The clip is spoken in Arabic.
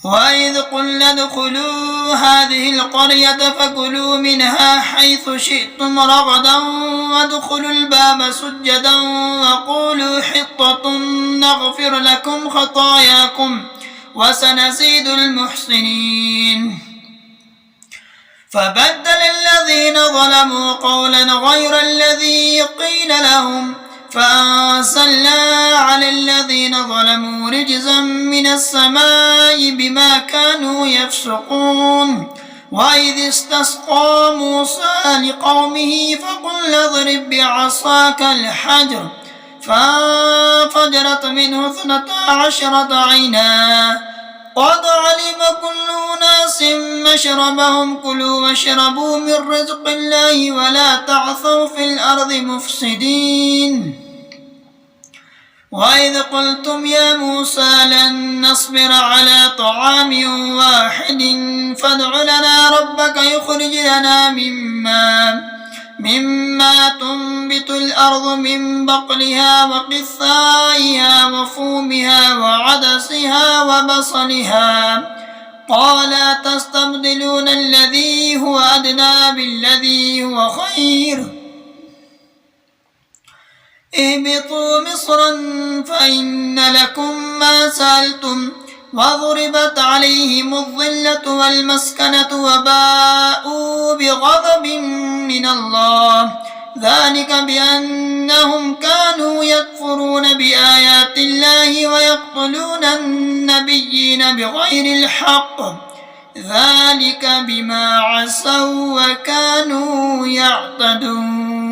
وإذ قلنا ادخلوا هذه القرية فكلوا منها حيث شئتم رغدا وادخلوا الباب سجدا وقولوا حطة نغفر لكم خطاياكم وسنزيد المحسنين. فبدل الذين ظلموا قولا غير الذي قيل لهم فأنزلنا على الذين ظلموا رجزا من السماء بما كانوا يفسقون. وإذ استسقى موسى لقومه فقل اضرب بعصاك الحجر فانفجرت منه 12 عينا قد علم كل أناس مشربهم كلوا واشربوا من رزق الله ولا تعثوا في الأرض مفسدين. وإذ قلتم يا موسى لن نصبر على طعام واحد فادع لنا ربك يخرج لنا مما تنبت الأرض من بقلها وقثائها وفومها وعدسها وبصلها قال تستبدلون الذي هو أدنى بالذي هو خير اهبطوا مصرا فإن لكم ما سألتم وضربت عليهم الظلة والمسكنة وباءوا بغضب من الله ذلك بأنهم كانوا يكفرون بآيات الله ويقتلون النبيين بغير الحق ذلك بما عصوا وكانوا يعتدون.